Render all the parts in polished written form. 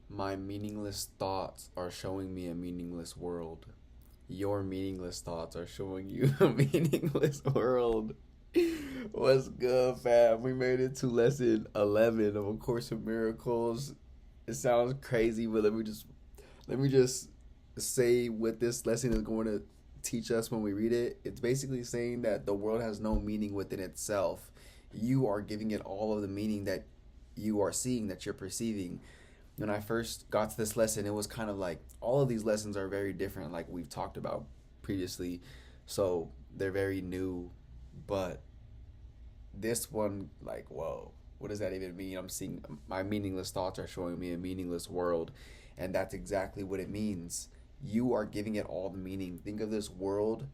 My meaningless thoughts are showing me a meaningless world. Your meaningless thoughts are showing you a meaningless world. What's good, fam? We made it to lesson 11 of A Course in Miracles. It sounds crazy, but let me just say what this lesson is going to teach us when we read it. It's basically saying that the world has no meaning within itself. You are giving it all of the meaning that you are seeing, that you're perceiving. When I first got to this lesson, it was kind of like all of these lessons are very different, like we've talked about previously. So they're very new, but this one, like, whoa, what does that even mean? I'm seeing my meaningless thoughts are showing me a meaningless world, and that's exactly what it means. You are giving it all the meaning. Think of this world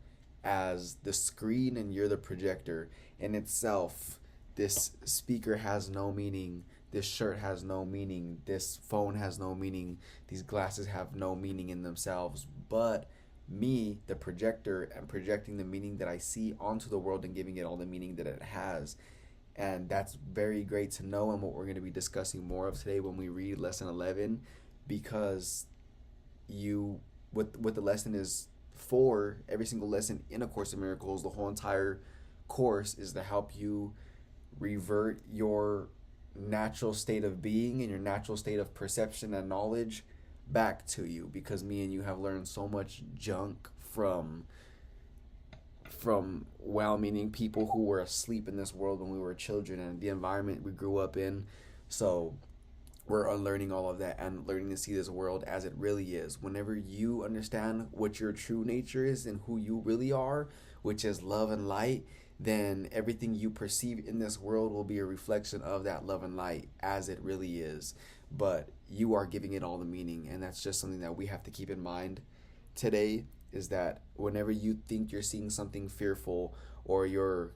as the screen, and you're the projector. In itself, this speaker has no meaning. This shirt has no meaning. This phone has no meaning. These glasses have no meaning in themselves. But me, the projector, am projecting the meaning that I see onto the world and giving it all the meaning that it has. And that's very great to know, and what we're going to be discussing more of today when we read lesson 11, because you what the lesson is for, every single lesson in A Course in Miracles, the whole entire course is to help you revert your natural state of being and your natural state of perception and knowledge back to you, because me and you have learned so much junk from well-meaning people who were asleep in this world when we were children and the environment we grew up in. So we're unlearning all of that and learning to see this world as it really is. Whenever you understand what your true nature is and who you really are, which is love and light, then everything you perceive in this world will be a reflection of that love and light as it really is. But you are giving it all the meaning, and that's just something that we have to keep in mind today, is that whenever you think you're seeing something fearful, or your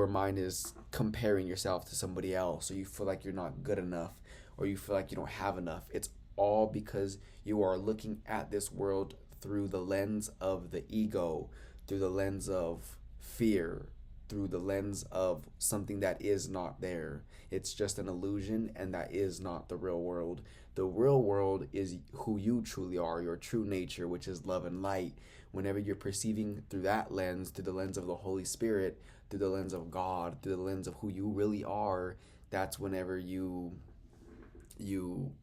mind is comparing yourself to somebody else, or you feel like you're not good enough, or you feel like you don't have enough, it's all because you are looking at this world through the lens of the ego, through the lens of fear, through the lens of something that is not there. It's just an illusion, and that is not the real world. The real world is who you truly are, your true nature, which is love and light. Whenever you're perceiving through that lens, through the lens of the Holy Spirit, through the lens of God, through the lens of who you really are, that's whenever you you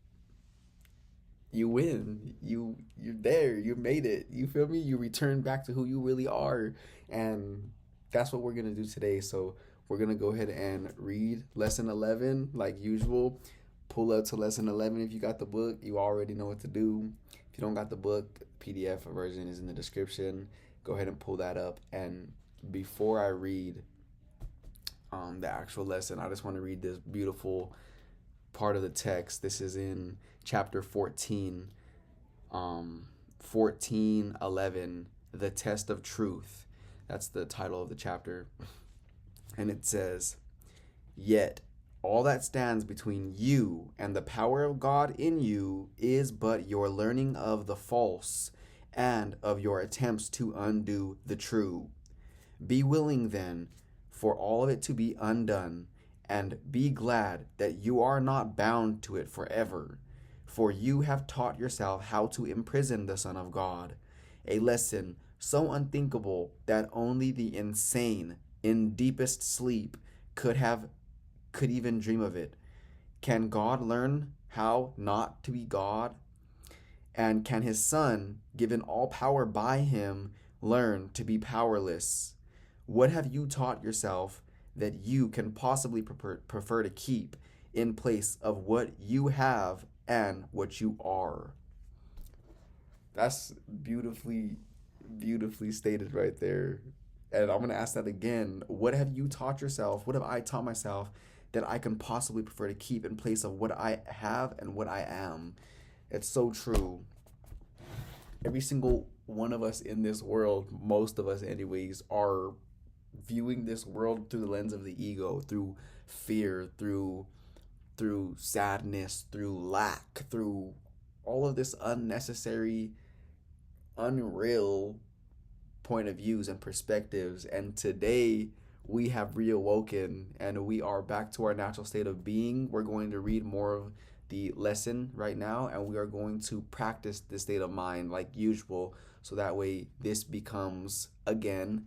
win. You're there. You made it. You feel me? You return back to who you really are. And that's what we're gonna do today. So we're gonna go ahead and read lesson 11 like usual. Pull up to lesson 11 if you got the book. You already know what to do. If you don't got the book, PDF version is in the description. Go ahead and pull that up. And before I read the actual lesson, I just want to read this beautiful part of the text. This is in chapter 14, 14:11, the test of truth. That's the title of the chapter. And it says, "Yet all that stands between you and the power of God in you is but your learning of the false and of your attempts to undo the true. Be willing, then, for all of it to be undone, and be glad that you are not bound to it forever, for you have taught yourself how to imprison the Son of God, a lesson so unthinkable that only the insane in deepest sleep could even dream of it. Can God learn how not to be God? And can his Son, given all power by him, learn to be powerless? What have you taught yourself that you can possibly prefer to keep in place of what you have and what you are?" That's beautifully stated right there. And I'm going to ask that again. What have you taught yourself? What have I taught myself that I can possibly prefer to keep in place of what I have and what I am? It's so true. Every single one of us in this world, most of us anyways, are viewing this world through the lens of the ego, through fear, through sadness, through lack, through all of this unnecessary, unreal point of views and perspectives. And today we have reawoken and we are back to our natural state of being. We're going to read more of the lesson right now, and we are going to practice this state of mind like usual, so that way this becomes again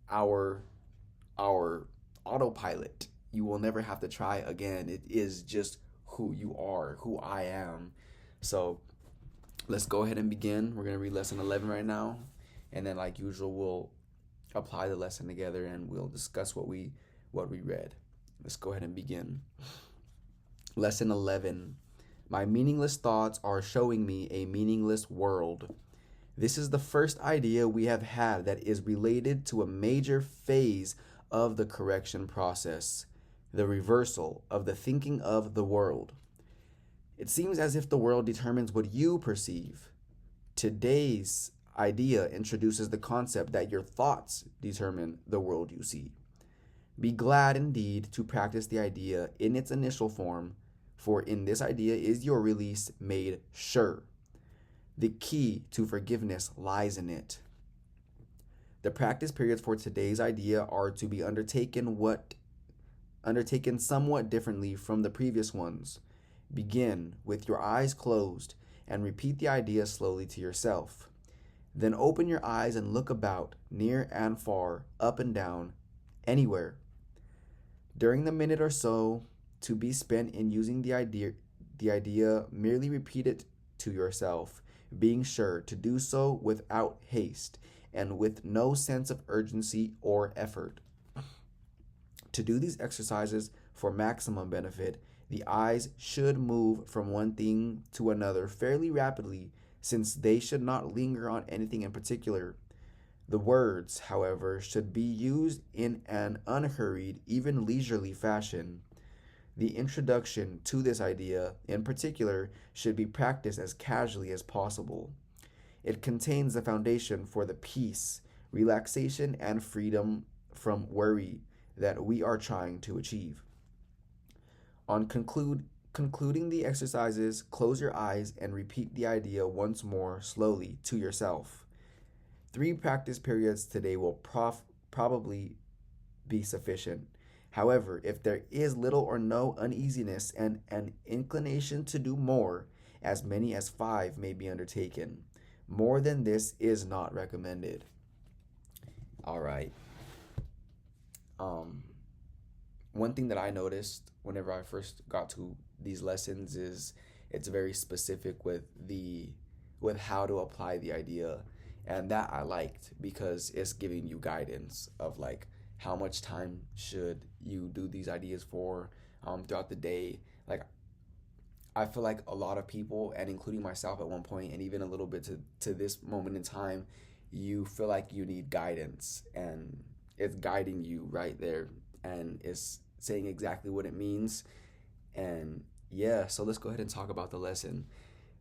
our our autopilot. You will never have to try again. It is just who you are, who I am. So let's go ahead and begin. We're gonna read lesson 11 right now, and then like usual we'll apply the lesson together and we'll discuss what we read. Let's go ahead and begin. Lesson 11. My meaningless thoughts are showing me a meaningless world. This is the first idea we have had that is related to a major phase of the correction process, the reversal of the thinking of the world. It seems as if the world determines what you perceive. Today's idea introduces the concept that your thoughts determine the world you see. Be glad indeed to practice the idea in its initial form, for in this idea is your release made sure. The key to forgiveness lies in it. The practice periods for today's idea are to be undertaken somewhat differently from the previous ones. Begin with your eyes closed and repeat the idea slowly to yourself. Then open your eyes and look about, near and far, up and down, anywhere. During the minute or so to be spent in using the idea, merely repeat it to yourself, being sure to do so without haste and with no sense of urgency or effort. To do these exercises for maximum benefit, the eyes should move from one thing to another fairly rapidly, since they should not linger on anything in particular. The words, however, should be used in an unhurried, even leisurely fashion. The introduction to this idea, in particular, should be practiced as casually as possible. It contains the foundation for the peace, relaxation, and freedom from worry that we are trying to achieve. On concluding the exercises, close your eyes and repeat the idea once more slowly to yourself. 3 practice periods today will probably be sufficient. However, if there is little or no uneasiness and an inclination to do more, as many as 5 may be undertaken. More than this is not recommended. All right. One thing that I noticed whenever I first got to these lessons is it's very specific with how to apply the idea, and that I liked because it's giving you guidance of like how much time should you do these ideas for throughout the day. Like I feel like a lot of people, and including myself at one point, and even a little bit to this moment in time, you feel like you need guidance, and it's guiding you right there, and it's saying exactly what it means. And yeah, so let's go ahead and talk about the lesson.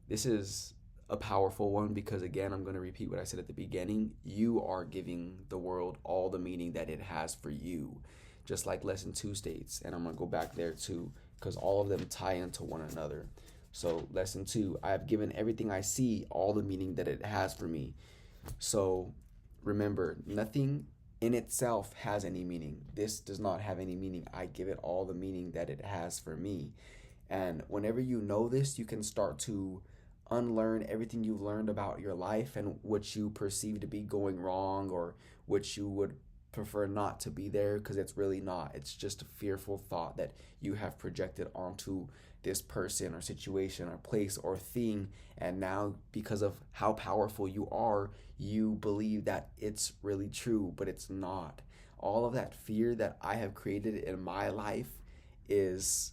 This is a powerful one because, again, I'm going to repeat what I said at the beginning. You are giving the world all the meaning that it has for you, just like lesson 2 states. And I'm going to go back there too because all of them tie into one another. So lesson 2, I have given everything I see all the meaning that it has for me. So remember, nothing in itself has any meaning. This does not have any meaning. I give it all the meaning that it has for me. And whenever you know this, you can start to unlearn everything you've learned about your life and what you perceive to be going wrong or what you would prefer not to be there, because it's really not. It's just a fearful thought that you have projected onto this person or situation or place or thing, and now because of how powerful you are, you believe that it's really true, but it's not. All of that fear that I have created in my life is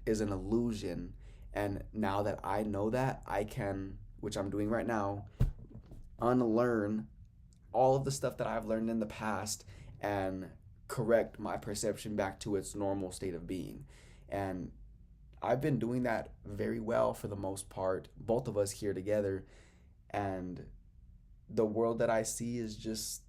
an illusion. And now that I know that, I can, which I'm doing right now, unlearn all of the stuff that I've learned in the past and correct my perception back to its normal state of being. And I've been doing that very well for the most part, both of us here together. And the world that I see is just,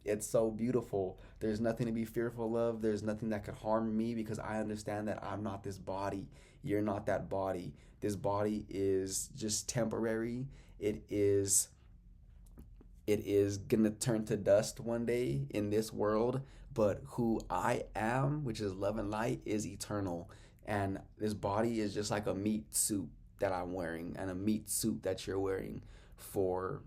it's so beautiful. There's nothing to be fearful of. There's nothing that could harm me because I understand that I'm not this body. You're not that body. This body is just temporary. It is gonna turn to dust one day in this world, but who I am, which is love and light, is eternal. And this body is just like a meat suit that I'm wearing and a meat suit that you're wearing for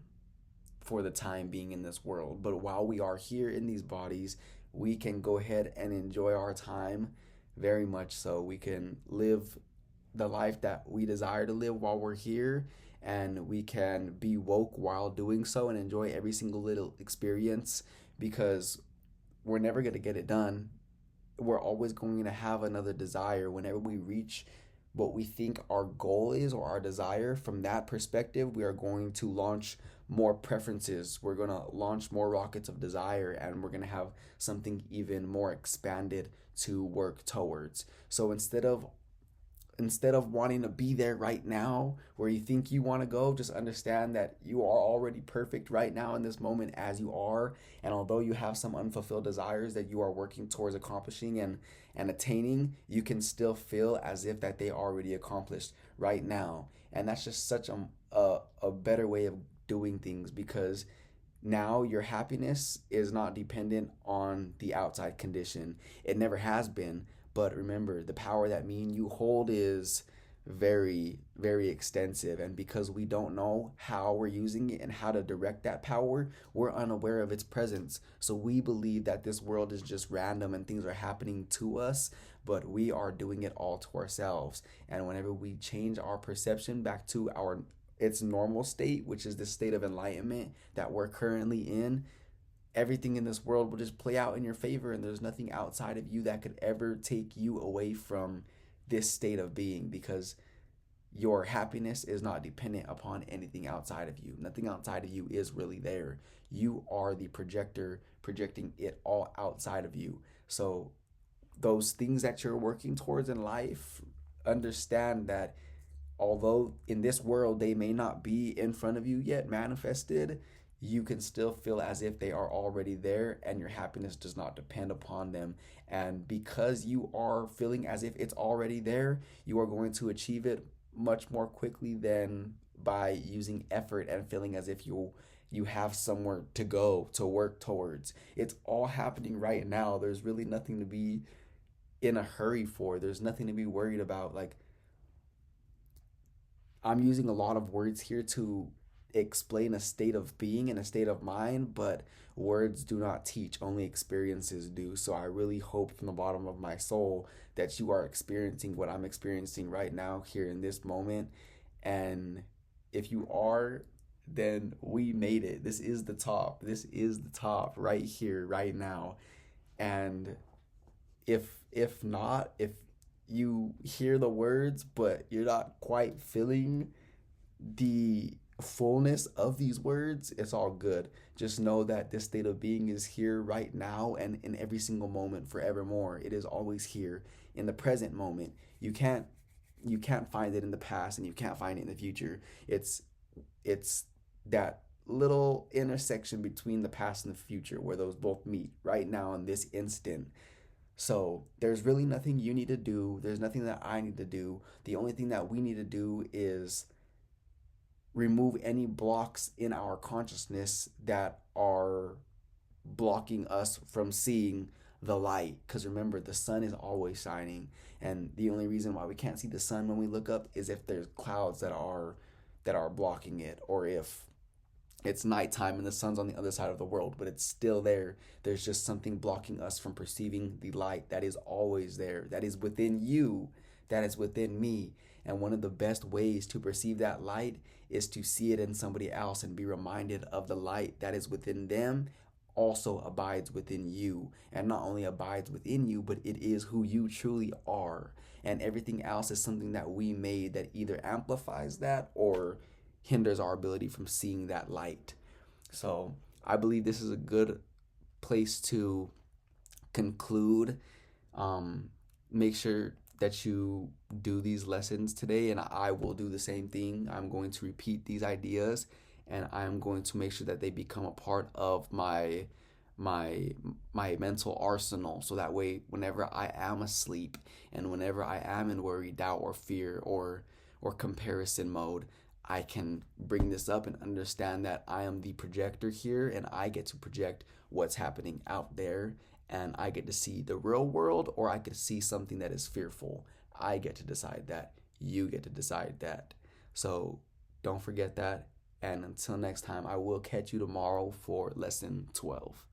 for the time being in this world. But while we are here in these bodies, we can go ahead and enjoy our time very much so. We can live the life that we desire to live while we're here, and we can be woke while doing so and enjoy every single little experience, because we're never going to get it done. We're always going to have another desire whenever we reach what we think our goal is or our desire. From that perspective, we are going to launch more preferences. We're going to launch more rockets of desire, and we're going to have something even more expanded to work towards. So instead of wanting to be there right now where you think you want to go, just understand that you are already perfect right now in this moment as you are. And although you have some unfulfilled desires that you are working towards accomplishing and attaining, you can still feel as if that they are already accomplished right now. And that's just such a better way of doing things, because now your happiness is not dependent on the outside condition. It never has been. But remember, the power that me and you hold is very, very extensive. And because we don't know how we're using it and how to direct that power, we're unaware of its presence. So we believe that this world is just random and things are happening to us, but we are doing it all to ourselves. And whenever we change our perception back to its normal state, which is the state of enlightenment that we're currently in, everything in this world will just play out in your favor, and there's nothing outside of you that could ever take you away from this state of being, because your happiness is not dependent upon anything outside of you. Nothing outside of you is really there. You are the projector projecting it all outside of you. So those things that you're working towards in life, understand that although in this world they may not be in front of you yet manifested, you can still feel as if they are already there, and your happiness does not depend upon them. And because you are feeling as if it's already there, you are going to achieve it much more quickly than by using effort and feeling as if you have somewhere to go to work towards. It's all happening right now. There's really nothing to be in a hurry for. There's nothing to be worried about. Like, I'm using a lot of words here to explain a state of being and a state of mind, but words do not teach, only experiences do. So I really hope from the bottom of my soul that you are experiencing what I'm experiencing right now here in this moment. And if you are, then we made it. This is the top. This is the top right here, right now. And if not, if you hear the words but you're not quite feeling the fullness of these words, it's all good. Just know that this state of being is here right now and in every single moment forevermore. It is always here in the present moment. You can't find it in the past, and you can't find it in the future. It's that little intersection between the past and the future where those both meet right now in this instant. So there's really nothing you need to do. There's nothing that I need to do. The only thing that we need to do is remove any blocks in our consciousness that are blocking us from seeing the light. Because remember, the sun is always shining, and the only reason why we can't see the sun when we look up is if there's clouds that are blocking it, or if it's nighttime and the sun's on the other side of the world, but it's still there. There's just something blocking us from perceiving the light that is always there, that is within you, that is within me. And one of the best ways to perceive that light is to see it in somebody else and be reminded of the light that is within them also abides within you. And not only abides within you, but it is who you truly are. And everything else is something that we made that either amplifies that or hinders our ability from seeing that light. So I believe this is a good place to conclude. Make sure that you do these lessons today, and I will do the same thing. I'm going to repeat these ideas, and I'm going to make sure that they become a part of my mental arsenal, so that way whenever I am asleep and whenever I am in worry, doubt, or fear, or comparison mode, I can bring this up and understand that I am the projector here, and I get to project what's happening out there, and I get to see the real world, or I get to see something that is fearful. I get to decide that. You get to decide that. So don't forget that. And until next time, I will catch you tomorrow for lesson 12.